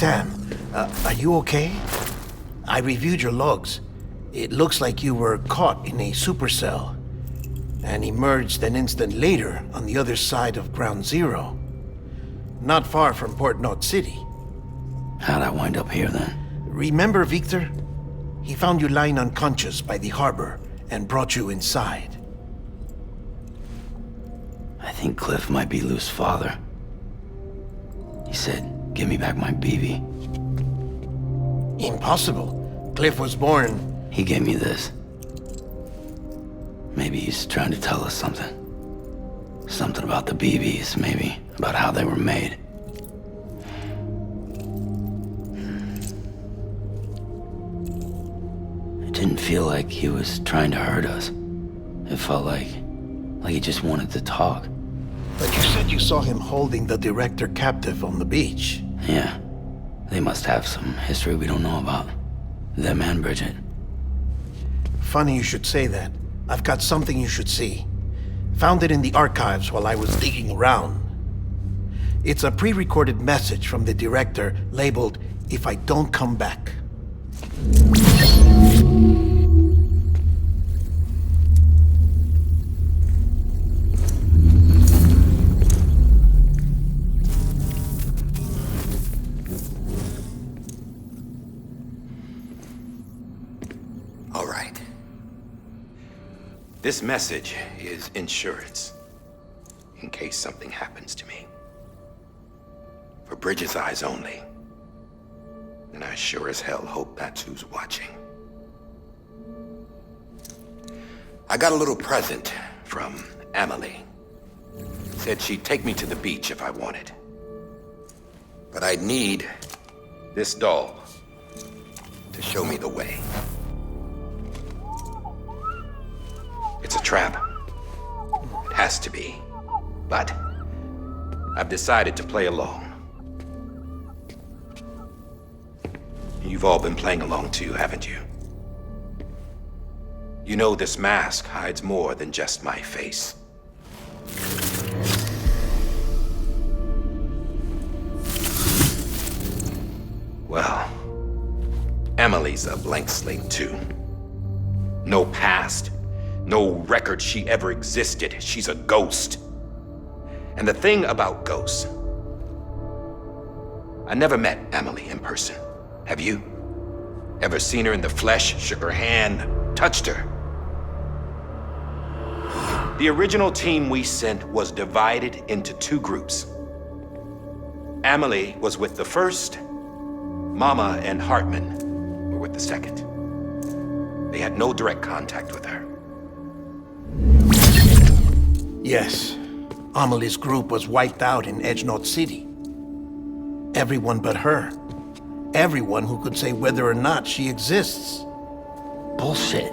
Sam, are you okay? I reviewed your logs. It looks like you were caught in a supercell and emerged an instant later on the other side of Ground Zero. Not far from Port Knot City. How'd I wind up here then? Remember Victor? He found you lying unconscious by the harbor and brought you inside. I think Cliff might be Lou's father. He said, give me back my BB. Impossible. Cliff was born... He gave me this. Maybe he's trying to tell us something. Something about the BBs, maybe. About how they were made. It didn't feel like he was trying to hurt us. It felt like he just wanted to talk. But you said you saw him holding the director captive on the beach. Yeah. They must have some history we don't know about. Them and Bridget. Funny you should say that. I've got something you should see. Found it in the archives while I was digging around. It's a pre-recorded message from the director labeled, "If I don't come back." All right. This message is insurance, in case something happens to me. For Bridget's eyes only. And I sure as hell hope that's who's watching. I got a little present from Emily. Said she'd take me to the beach if I wanted. But I'd need this doll to show me the way. It's a trap. It has to be. But I've decided to play along. You've all been playing along too, haven't you? You know this mask hides more than just my face. Well, Emily's a blank slate too. No past. No record she ever existed. She's a ghost. And the thing about ghosts, I never met Emily in person. Have you? Ever seen her in the flesh, shook her hand, touched her? The original team we sent was divided into two groups. Emily was with the first. Mama and Hartman were with the second. They had no direct contact with her. Yes. Amelie's group was wiped out in Edge Knot City. Everyone but her. Everyone who could say whether or not she exists. Bullshit.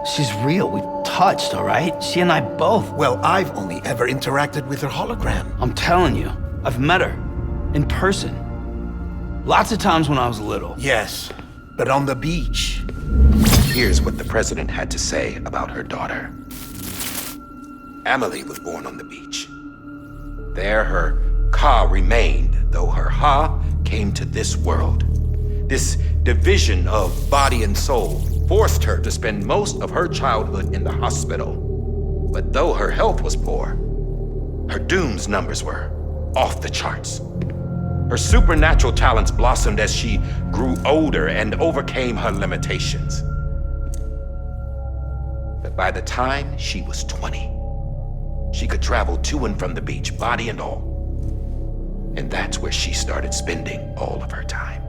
She's real. We've touched, all right? She and I both. Well, I've only ever interacted with her hologram. I'm telling you, I've met her. In person. Lots of times when I was little. Yes, but on the beach. Here's what the president had to say about her daughter. Emily was born on the beach. There her Ka remained, though her Ha came to this world. This division of body and soul forced her to spend most of her childhood in the hospital. But though her health was poor, her Doom's numbers were off the charts. Her supernatural talents blossomed as she grew older and overcame her limitations. But by the time she was 20, she could travel to and from the beach, body and all. And that's where she started spending all of her time.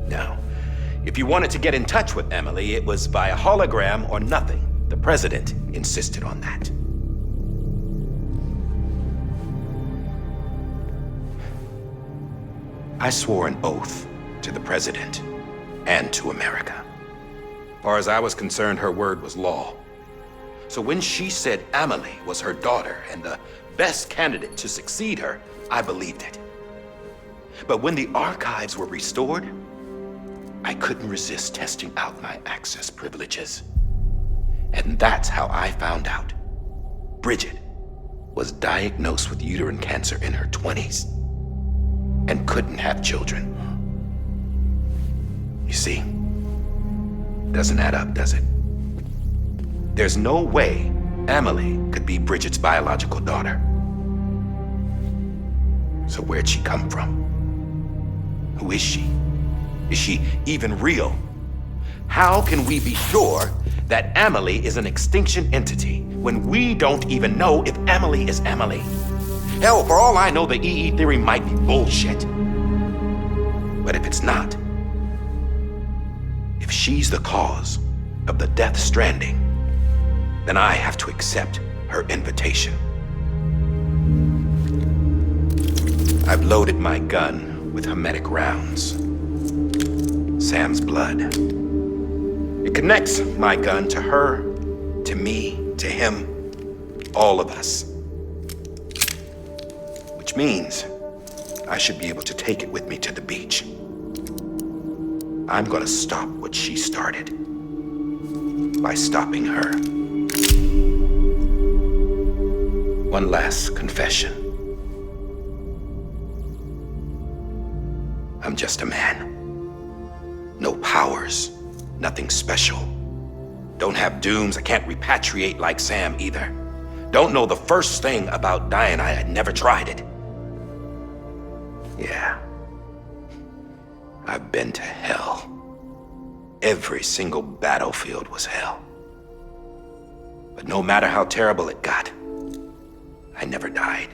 Now, if you wanted to get in touch with Emily, it was via hologram or nothing. The president insisted on that. I swore an oath to the president and to America. As far as I was concerned, her word was law. So when she said Emily was her daughter and the best candidate to succeed her, I believed it. But when the archives were restored, I couldn't resist testing out my access privileges. And that's how I found out Bridget was diagnosed with uterine cancer in her 20s. and couldn't have children. You see, doesn't add up, does it? There's no way Amelie could be Bridget's biological daughter. So where'd she come from? Who is she? Is she even real? How can we be sure that Amelie is an extinction entity when we don't even know if Amelie is Amelie? Hell, for all I know, the EE theory might be bullshit. But if it's not, if she's the cause of the death stranding, then I have to accept her invitation. I've loaded my gun with hermetic rounds. Sam's blood. It connects my gun to her, to me, to him, all of us. Which means I should be able to take it with me to the beach. I'm gonna stop what she started by stopping her. One last confession. I'm just a man. No powers, nothing special. Don't have dooms, I can't repatriate like Sam either. Don't know the first thing about dying, I had never tried it. Yeah. I've been to hell. Every single battlefield was hell. But no matter how terrible it got, I never died.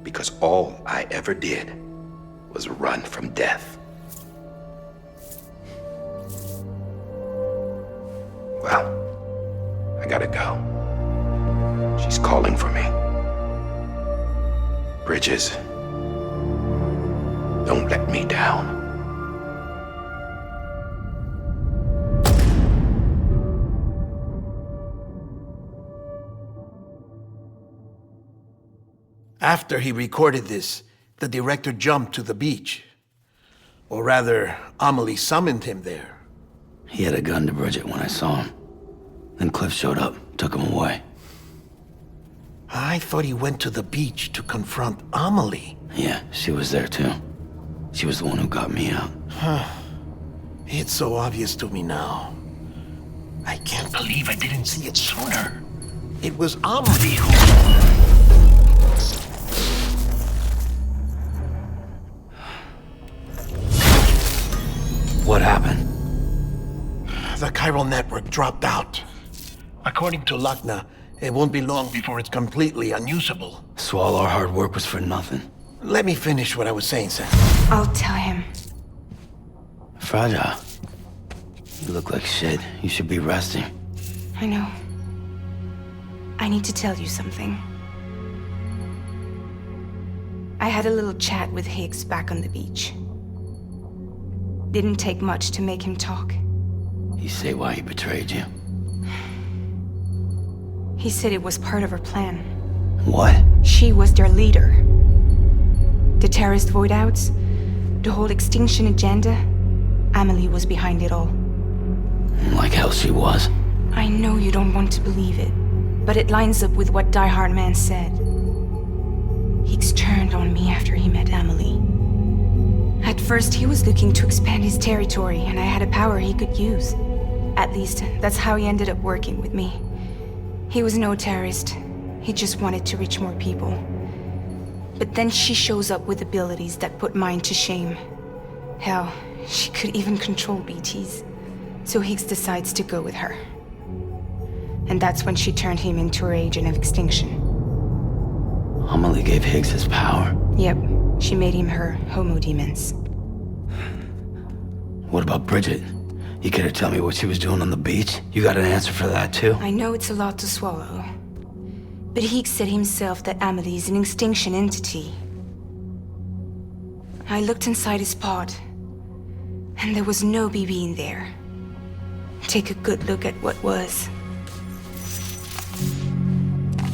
Because all I ever did was run from death. Well, I gotta go. She's calling for me. Bridges, don't let me down. After he recorded this, the director jumped to the beach. Or rather, Amelie summoned him there. He had a gun to Bridget when I saw him. Then Cliff showed up, took him away. I thought he went to the beach to confront Amelie. Yeah, she was there too. She was the one who got me out. It's so obvious to me now. I can't believe I didn't see it sooner. It was Amelie who... What happened? The chiral network dropped out. According to Lachna, it won't be long before it's completely unusable. So all our hard work was for nothing. Let me finish what I was saying, Sam. I'll tell him. Fragile. You look like shit. You should be resting. I know. I need to tell you something. I had a little chat with Higgs back on the beach. Didn't take much to make him talk. You say why he betrayed you? He said it was part of her plan. What? She was their leader. The terrorist voidouts, the whole extinction agenda, Amelie was behind it all. Like hell she was. I know you don't want to believe it, but it lines up with what Die Hard Man said. Higgs turned on me after he met Amelie. At first, he was looking to expand his territory, and I had a power he could use. At least, that's how he ended up working with me. He was no terrorist. He just wanted to reach more people. But then she shows up with abilities that put mine to shame. Hell, she could even control BTs. So Higgs decides to go with her. And that's when she turned him into her agent of extinction. Amelie gave Higgs his power. Yep, she made him her homo demons. What about Bridget? You care to tell me what she was doing on the beach? You got an answer for that too? I know it's a lot to swallow. But Higgs said himself that Amelie is an extinction entity. I looked inside his pod, and there was no BB in there. Take a good look at what was.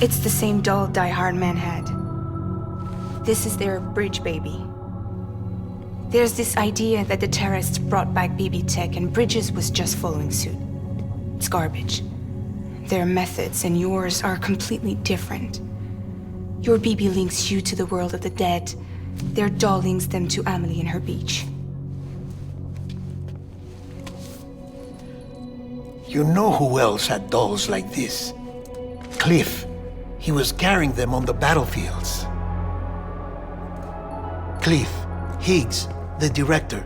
It's the same doll Die Hard Man had. This is their bridge baby. There's this idea that the terrorists brought back BB tech and Bridges was just following suit. It's garbage. Their methods and yours are completely different. Your BB links you to the world of the dead, Their doll links them to Amelie and her beach. You know who else had dolls like this? Cliff. He was carrying them on the battlefields. Cliff, Higgs, the director.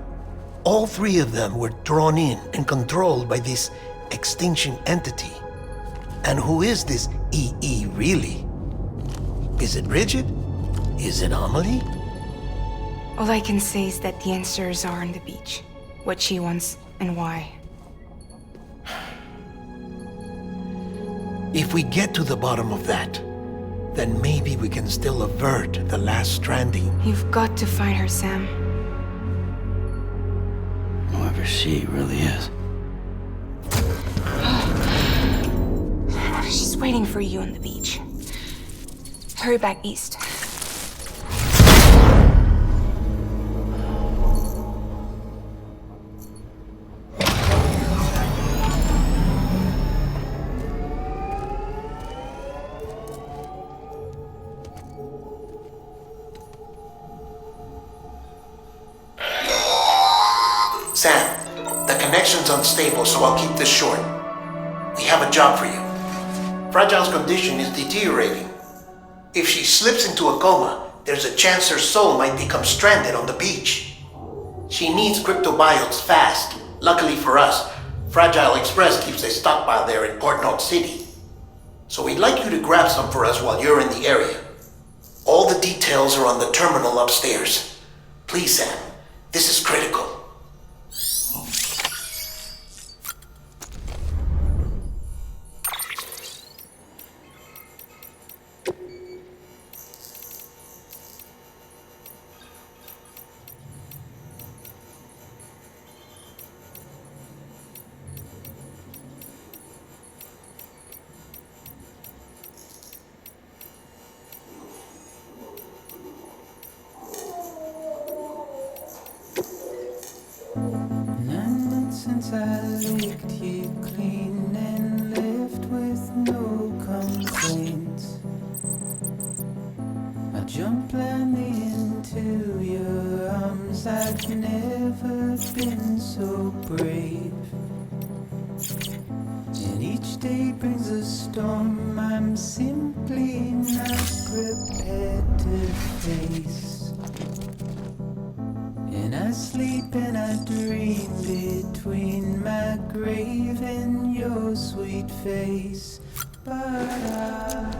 All three of them were drawn in and controlled by this extinction entity. And who is this EE really? Is it Bridget? Is it Amelie? All I can say is that the answers are on the beach. What she wants and why. If we get to the bottom of that, then maybe we can still avert the last stranding. You've got to find her, Sam. Whoever she really is. She's waiting for you on the beach. Hurry back east. Sam, the connection's unstable, so I'll keep this short. We have a job for you. Fragile's condition is deteriorating. If she slips into a coma, there's a chance her soul might become stranded on the beach. She needs cryptobiotes fast. Luckily for us, Fragile Express keeps a stockpile there in Port North City. So we'd like you to grab some for us while you're in the area. All the details are on the terminal upstairs. Please, Sam, this is critical. Since I licked you clean and left with no complaints, I jumped blindly into your arms. I've never been so brave, and each day brings a storm I'm simply not prepared to face. And I sleep and I dream between my grave and your sweet face. But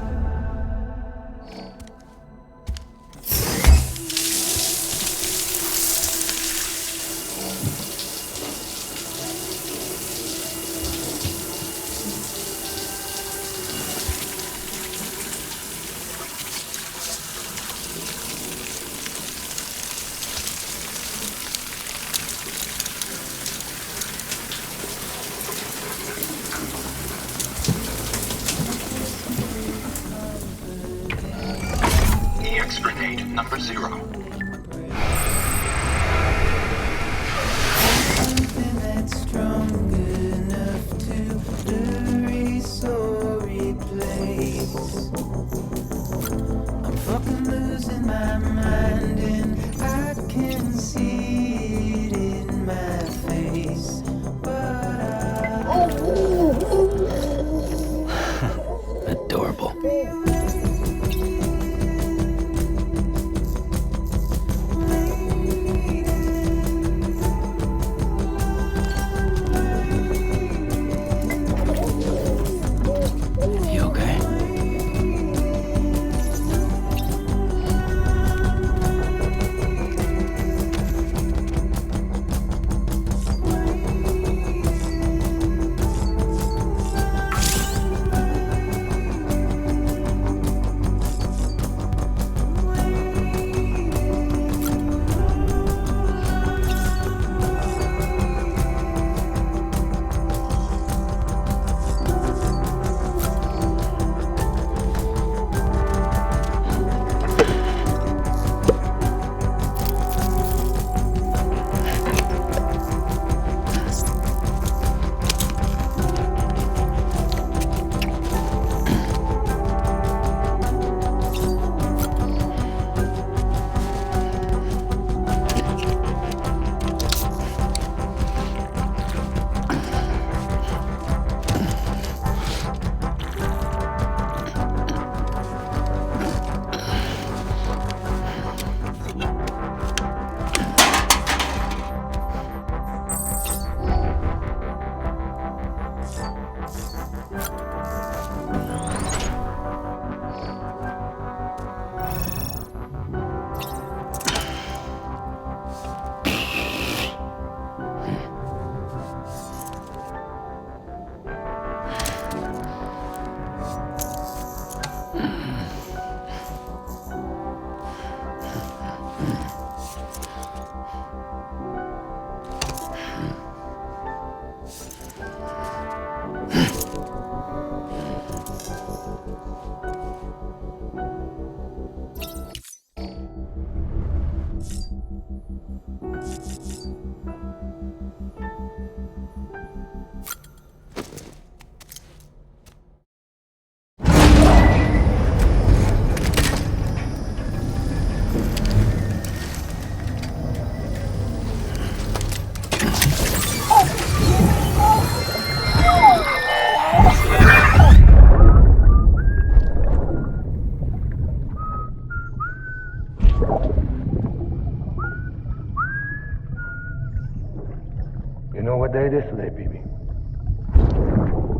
know what day it is today, BB?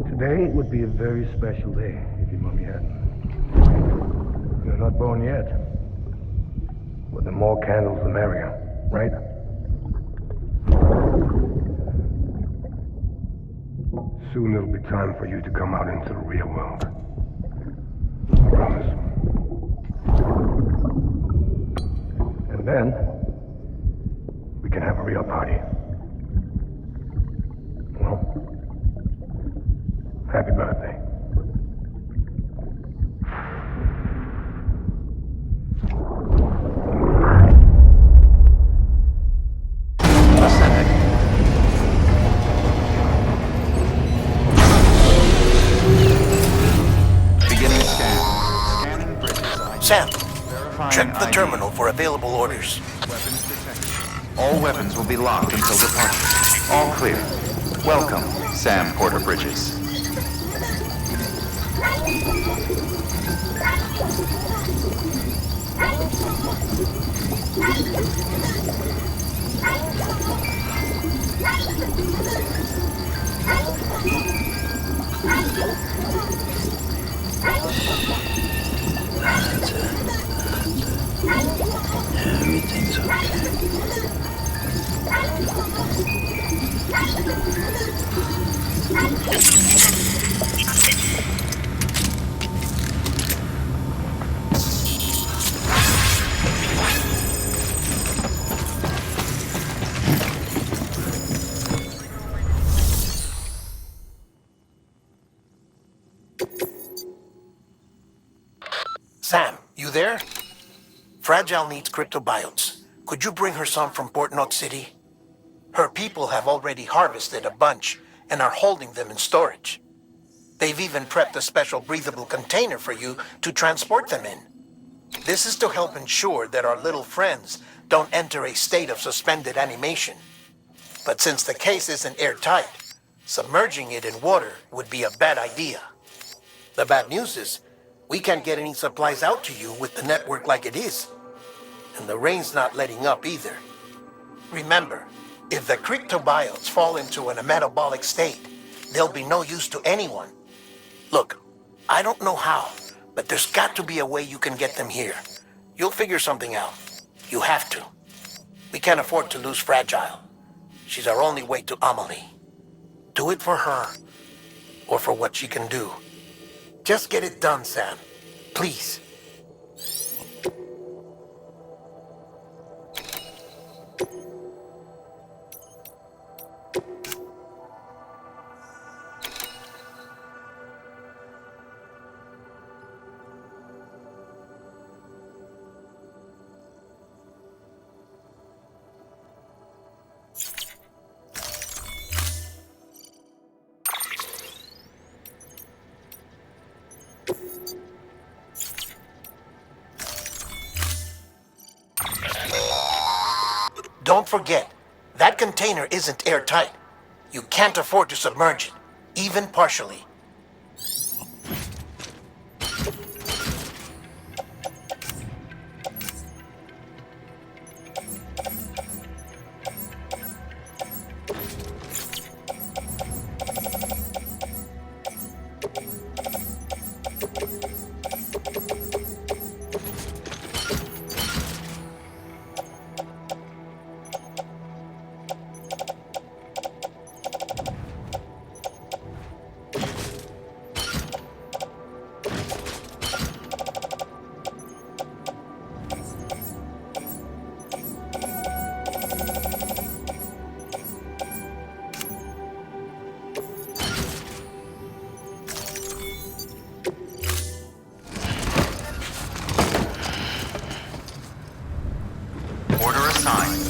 Today would be a very special day if your mommy hadn't. You're not born yet. But the more candles, the merrier, right? Soon it'll be time for you to come out into the real world. I promise. And then, we can have a real party. Well, happy birthday. Beginning scan. Scanning bridges. Sam, Verifying check the ID. terminal for available orders. Weapons detected. All weapons will be locked until departure. All clear. Welcome, Sam Porter Bridges. Everything's okay. Sam, you there? Fragile needs cryptobiotes. Could you bring her some from Port Knot City? Her people have already harvested a bunch and are holding them in storage. They've even prepped a special breathable container for you to transport them in. This is to help ensure that our little friends don't enter a state of suspended animation. But since the case isn't airtight, submerging it in water would be a bad idea. The bad news is, we can't get any supplies out to you with the network like it is. And the rain's not letting up either. Remember, if the cryptobiotes fall into a metabolic state, they'll be no use to anyone. Look, I don't know how, but there's got to be a way you can get them here. You'll figure something out. You have to. We can't afford to lose Fragile. She's our only way to Amelie. Do it for her, or for what she can do. Just get it done, Sam. Please. Don't forget, that container isn't airtight. You can't afford to submerge it, even partially. Order assigned.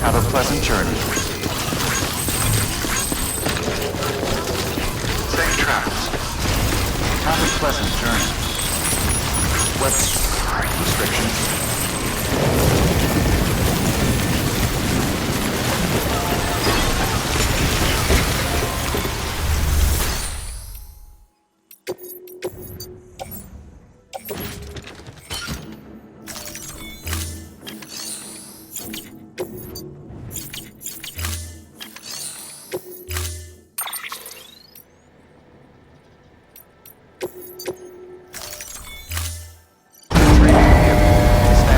Have a pleasant journey. Safe travels. Have a pleasant journey. Weapon restrictions. Established.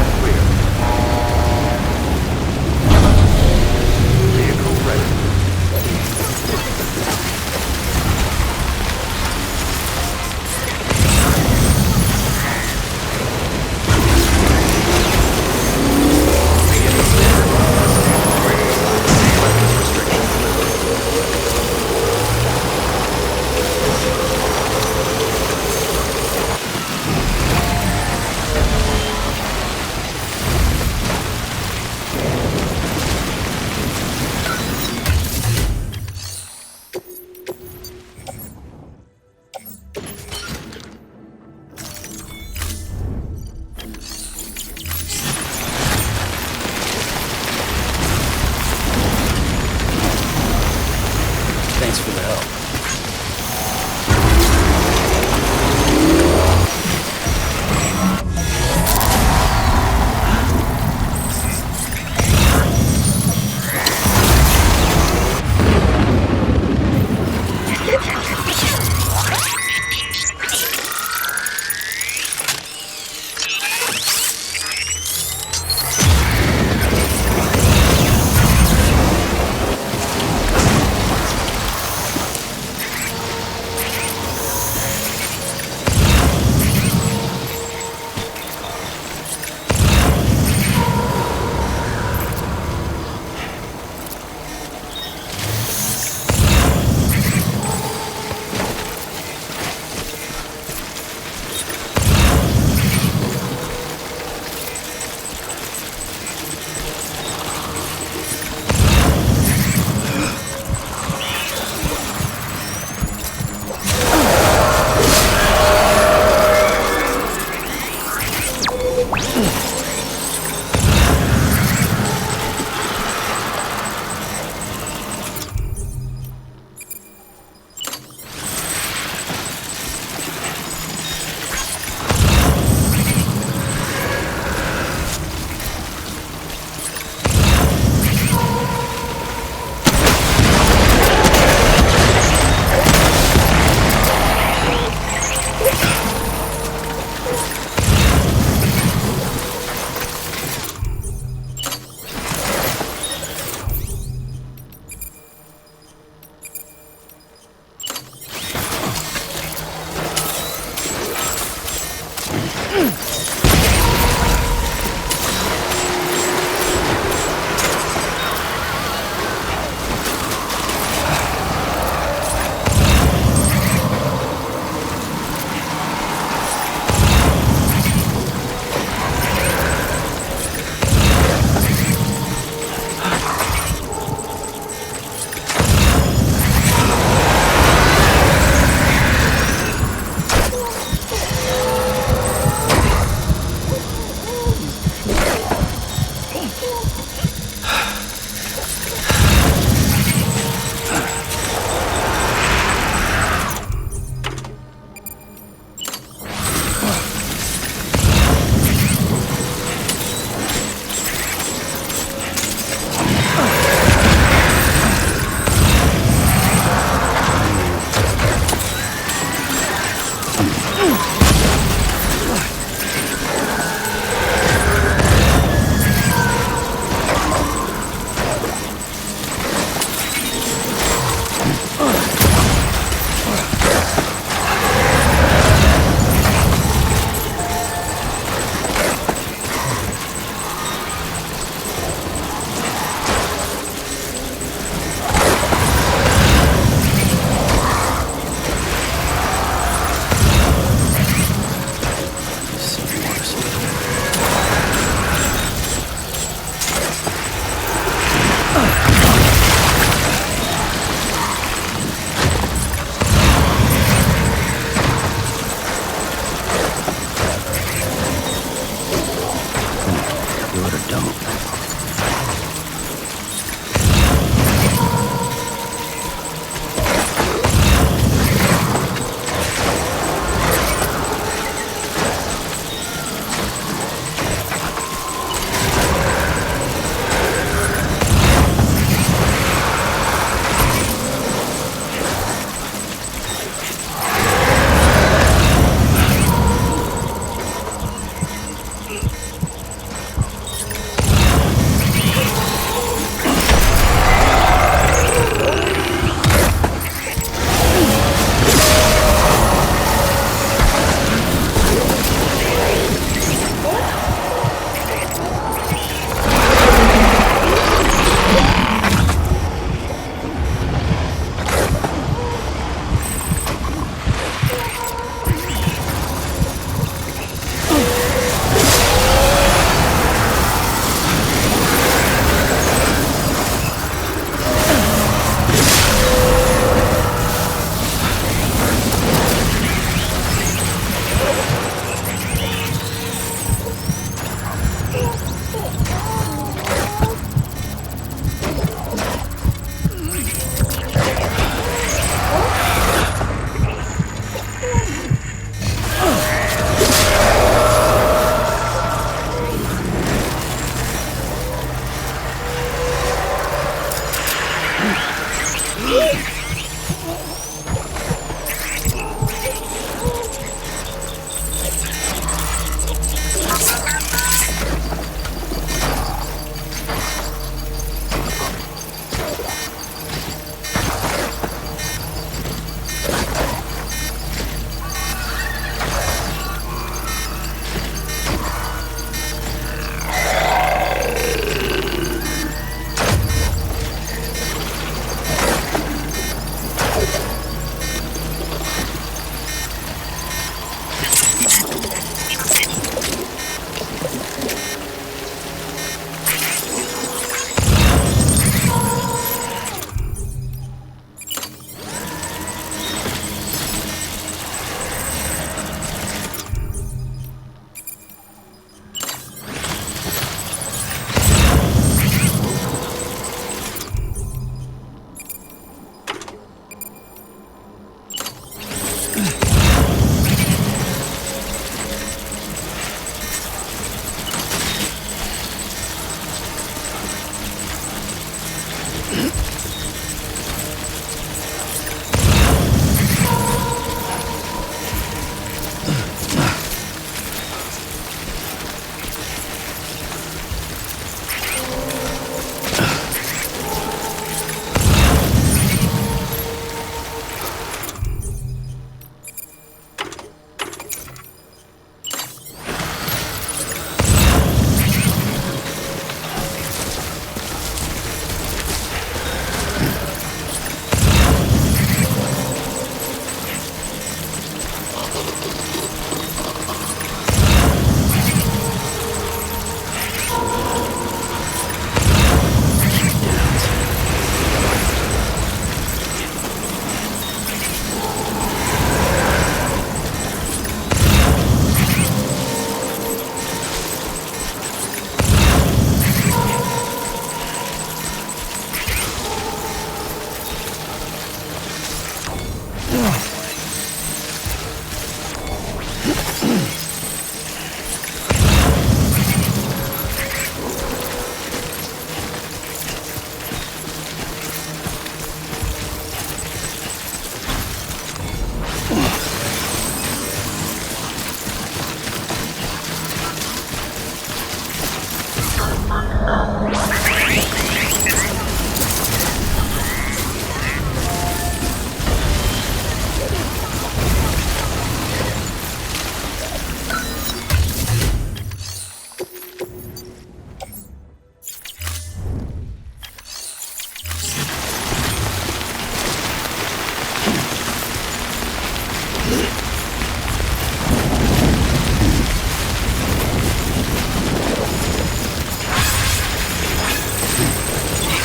Keep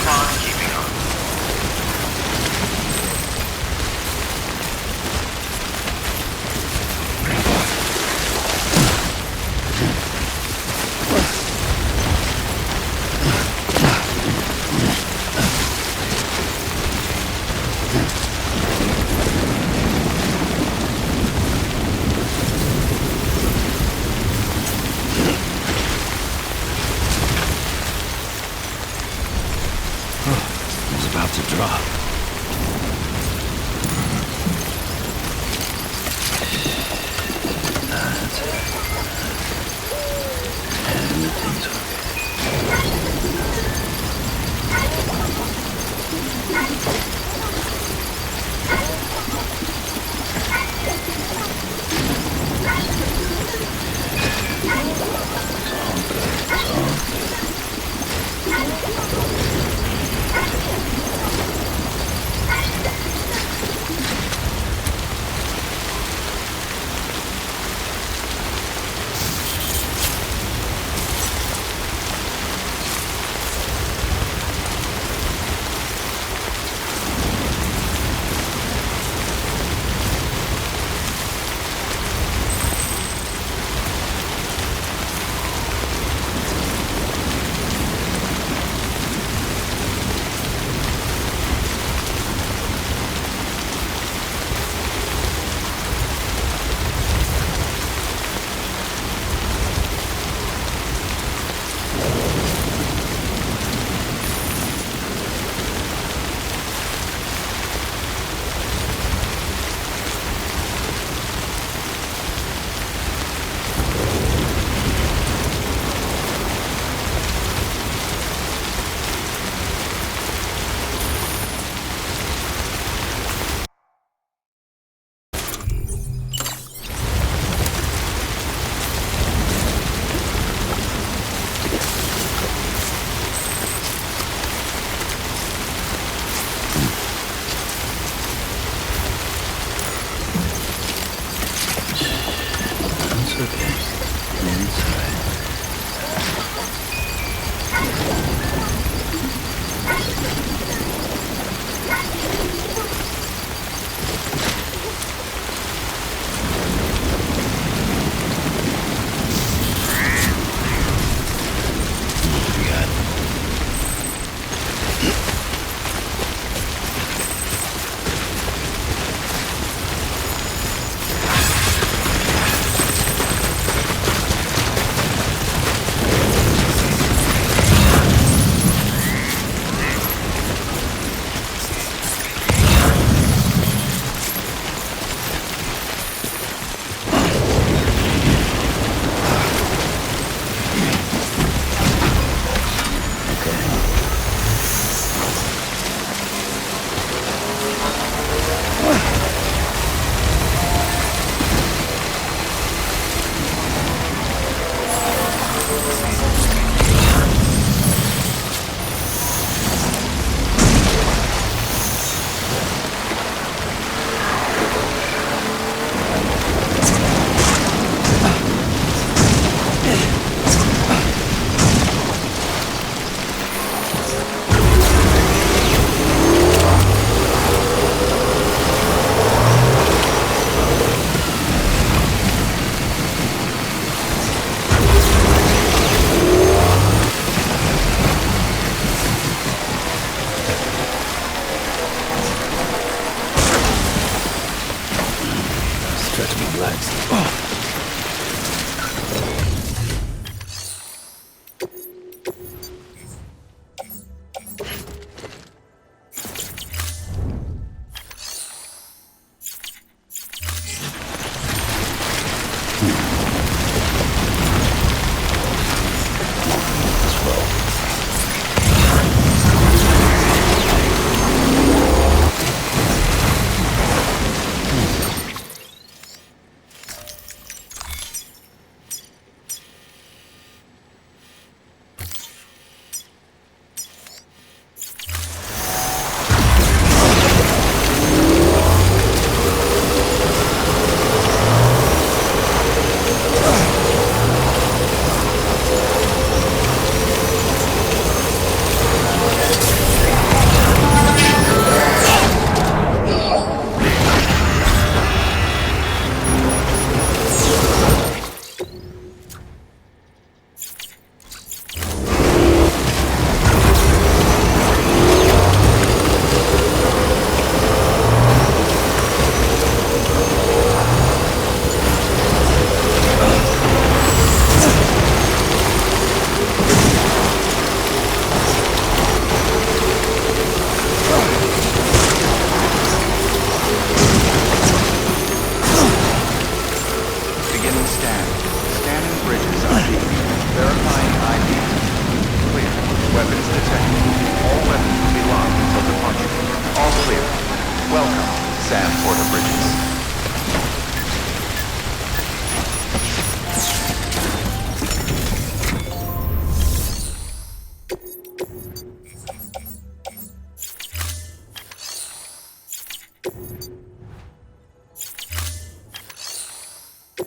on keeping on. I was about to drop. That's it. Everything's okay. It's okay. It's alright. We got it. Stretch my legs. Oh.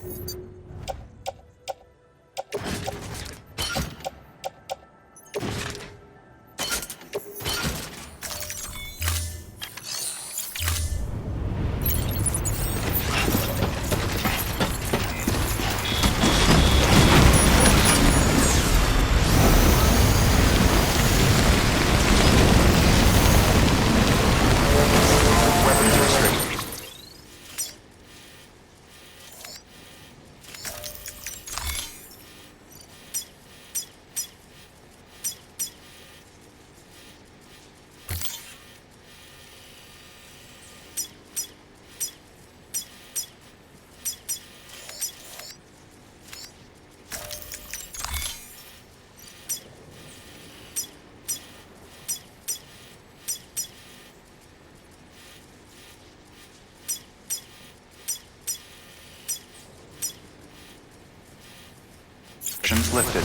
Weapons restricted. Restrictions lifted.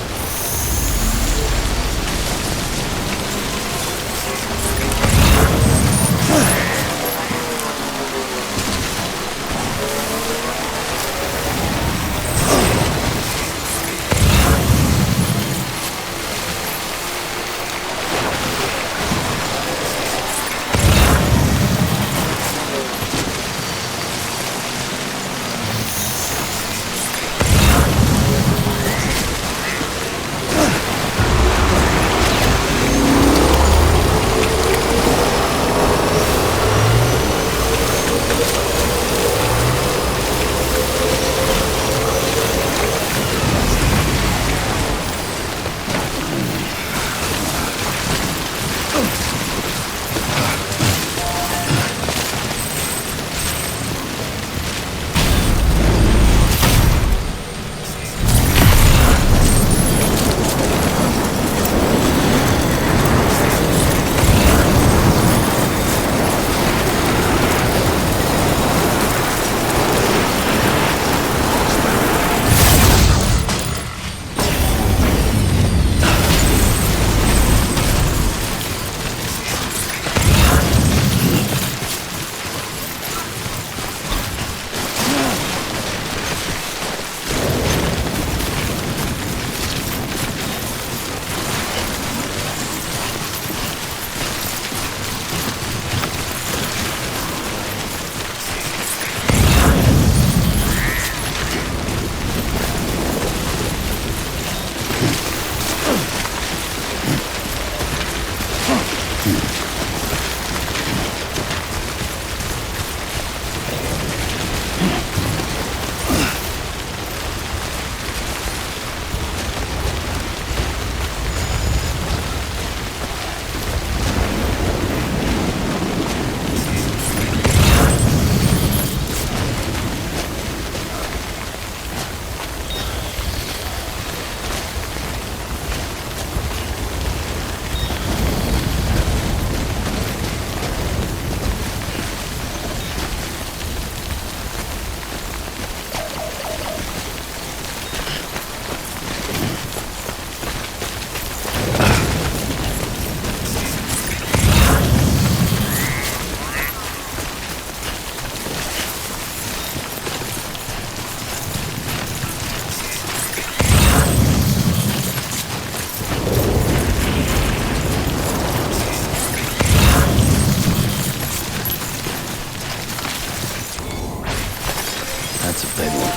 That's a big one.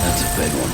That's a big one.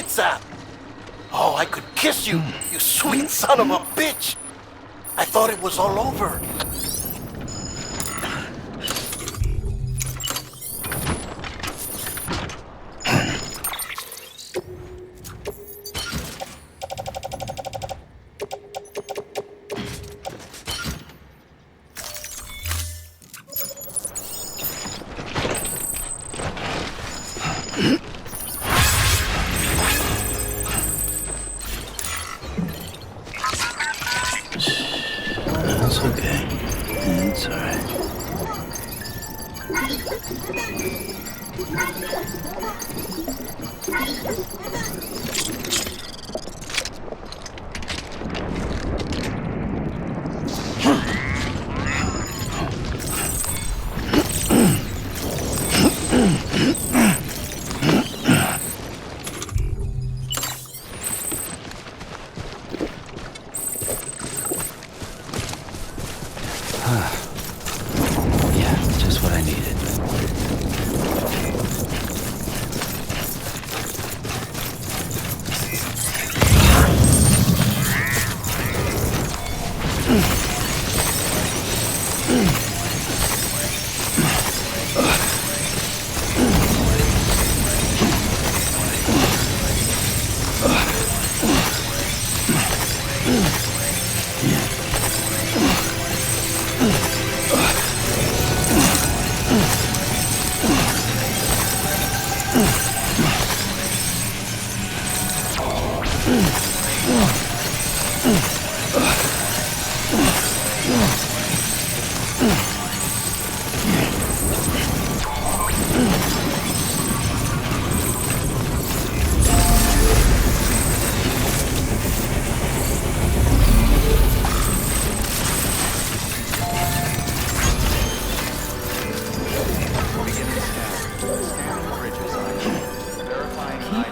it, Sam! Oh, I could kiss you, you sweet son of a bitch! I thought it was all over. It's okay. It's alright. Yeah, just what I needed.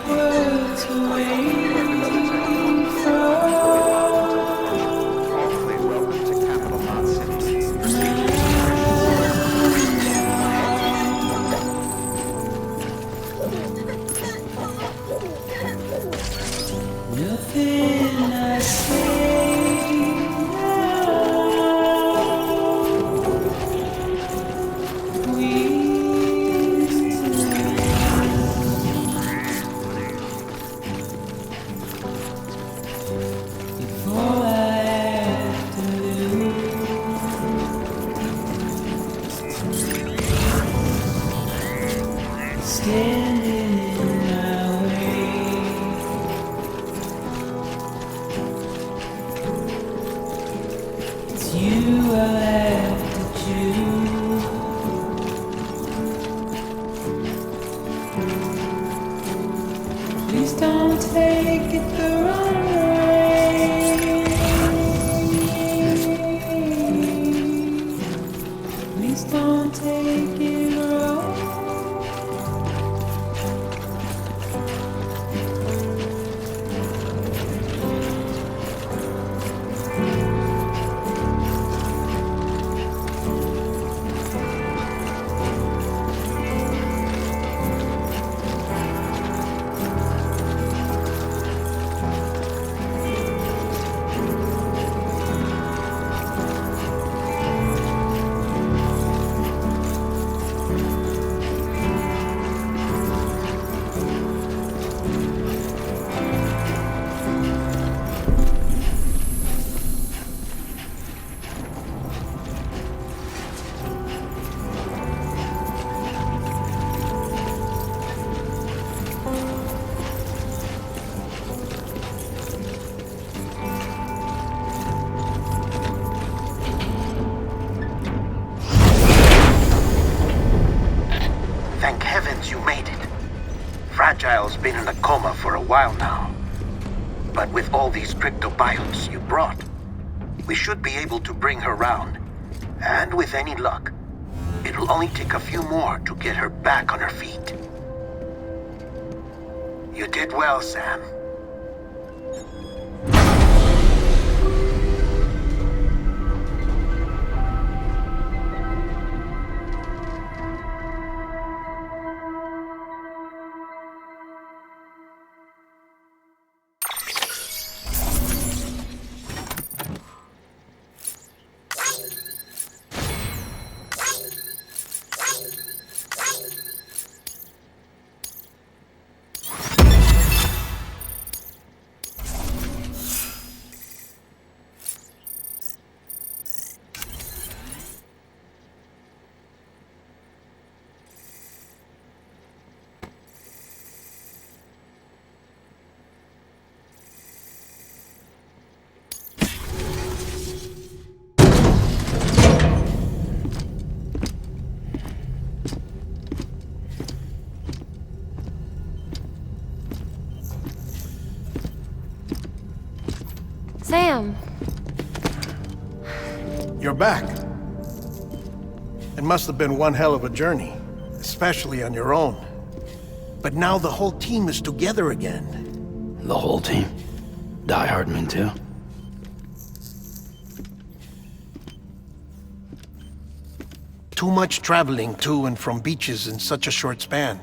Words away nothing I say now. Before I have to lose, standing in my way. It's you I have to choose. Please don't take it the wrong way. Please don't take it wrong. Thank heavens you made it. Fragile's been in a coma for a while now. But with all these cryptobiotes you brought, we should be able to bring her round. And with any luck, it'll only take a few more to get her back on her feet. You did well, Sam. Sam! You're back. It must have been one hell of a journey, especially on your own. But now the whole team is together again. The whole team? Die Hardman too? Too much traveling to and from beaches in such a short span.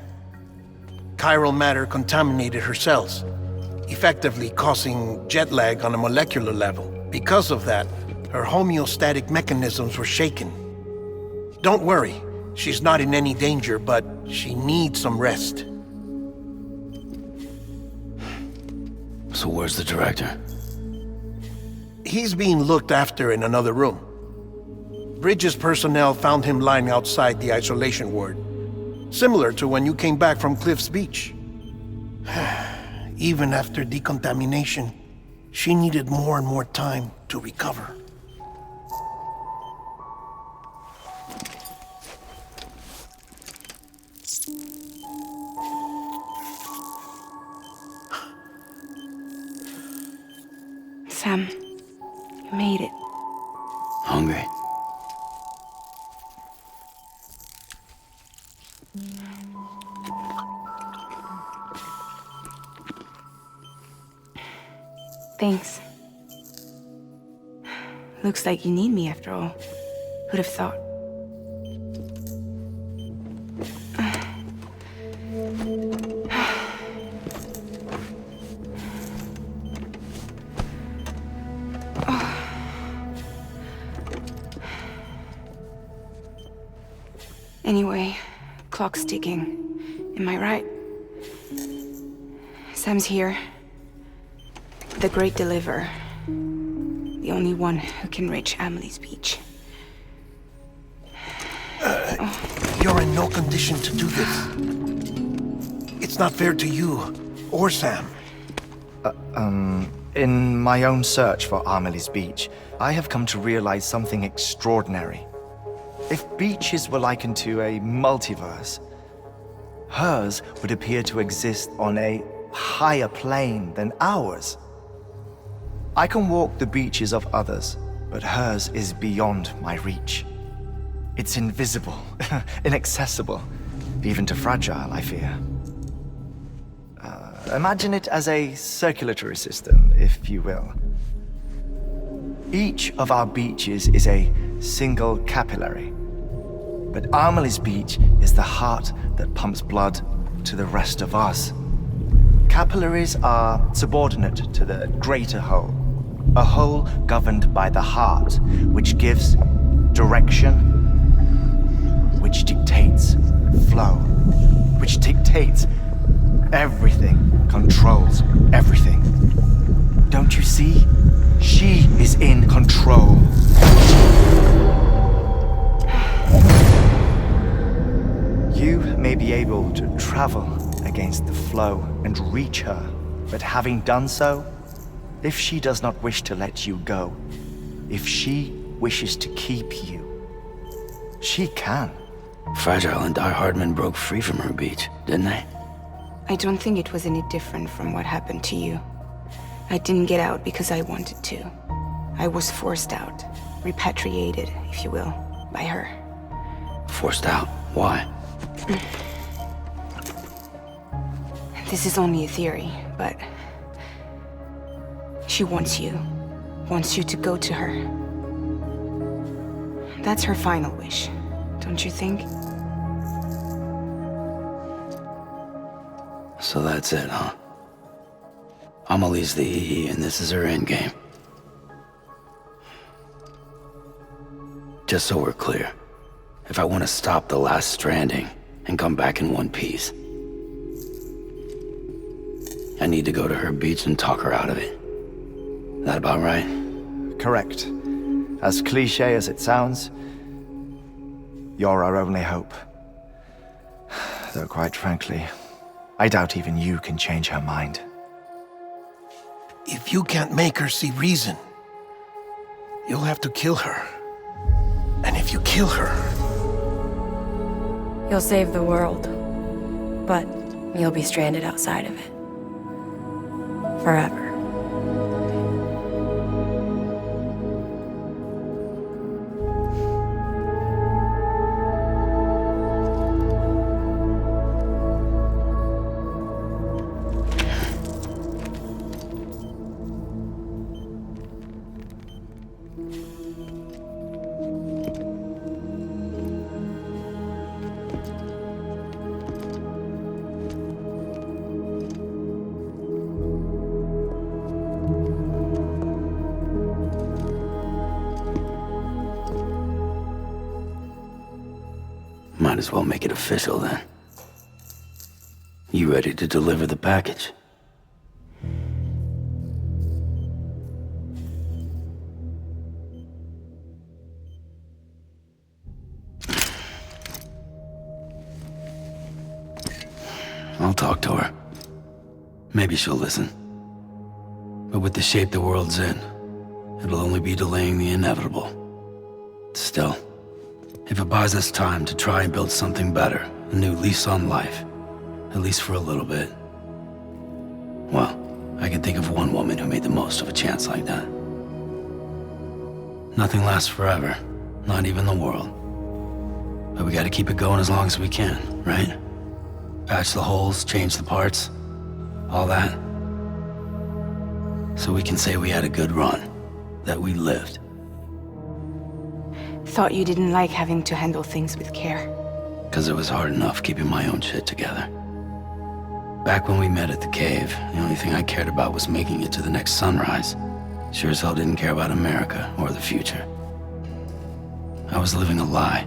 Chiral matter contaminated her cells, effectively causing jet lag on a molecular level. Because of that, her homeostatic mechanisms were shaken. Don't worry, she's not in any danger, but she needs some rest. So where's the director? He's being looked after in another room. Bridges personnel found him lying outside the isolation ward. Similar to when you came back from Cliff's Beach. Even after decontamination, she needed more and more time to recover. Sam, you made it. Hungry? Thanks. Looks like you need me after all. Who'd have thought? Anyway, clock's ticking. Am I right? Sam's here. The Great Deliverer. The only one who can reach Amelie's Beach. You're in no condition to do this. It's not fair to you or Sam. In my own search for Amelie's Beach, I have come to realize something extraordinary. If beaches were likened to a multiverse, hers would appear to exist on a higher plane than ours. I can walk the beaches of others, but hers is beyond my reach. It's invisible, inaccessible, even to fragile, I fear. Imagine it as a circulatory system, if you will. Each of our beaches is a single capillary, but Amelie's Beach is the heart that pumps blood to the rest of us. Capillaries are subordinate to the greater whole, a whole governed by the heart, which gives direction, which dictates flow, which dictates everything, controls everything. Don't you see? She is in control. You may be able to travel against the flow and reach her, but having done so, if she does not wish to let you go, if she wishes to keep you, she can. Fragile and Die Hardman broke free from her beach, didn't they? I don't think it was any different from what happened to you. I didn't get out because I wanted to. I was forced out, repatriated, if you will, by her. Forced out? Why? This is only a theory, but she wants you to go to her. That's her final wish, don't you think? So that's it, huh? Amelie's the EE, and this is her endgame. Just so we're clear, if I want to stop the last Stranding and come back in one piece, I need to go to her beach and talk her out of it. That about right? Correct. As cliche as it sounds, you're our only hope. Though quite frankly, I doubt even you can change her mind. If you can't make her see reason, you'll have to kill her. And if you kill her... You'll save the world, but you'll be stranded outside of it. Forever. Might as well make it official then. You ready to deliver the package? I'll talk to her. Maybe she'll listen. But with the shape the world's in, it'll only be delaying the inevitable. Still, if it buys us time to try and build something better, a new lease on life, at least for a little bit, well, I can think of one woman who made the most of a chance like that. Nothing lasts forever, not even the world. But we gotta keep it going as long as we can, right? Patch the holes, change the parts, all that. So we can say we had a good run, that we lived. Thought you didn't like having to handle things with care. 'Cause it was hard enough keeping my own shit together. Back when we met at the cave, the only thing I cared about was making it to the next sunrise. Sure as hell didn't care about America or the future. I was living a lie,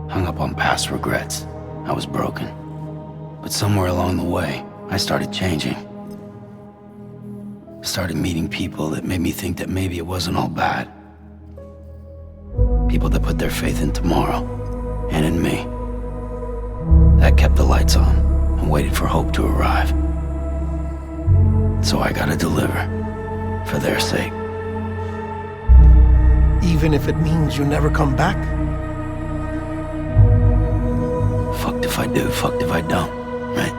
hung up on past regrets. I was broken. But somewhere along the way, I started changing. Started meeting people that made me think that maybe it wasn't all bad. People that put their faith in tomorrow, and in me. That kept the lights on, and waited for hope to arrive. So I gotta deliver, for their sake. Even if it means you never come back? Fucked if I do, fucked if I don't, right?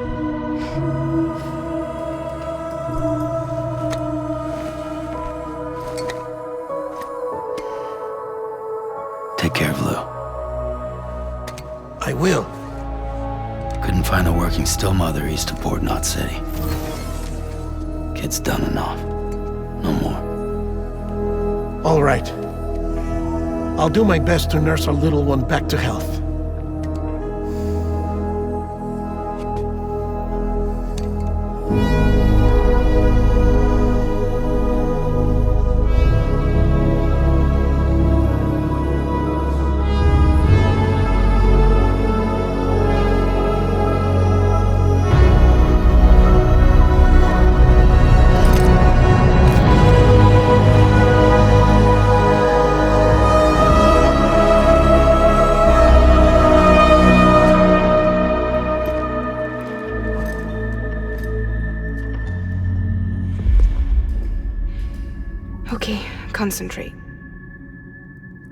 Take care of Lou. I will. Couldn't find a working still mother east of Port Knot City. Kid's done enough. No more. All right. I'll do my best to nurse our little one back to health. Okay, concentrate.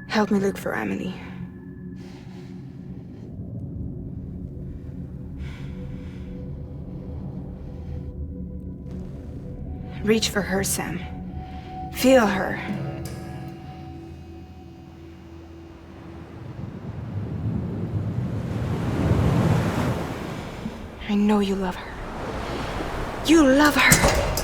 Help me look for Emily. Reach for her, Sam. Feel her. I know you love her. You love her!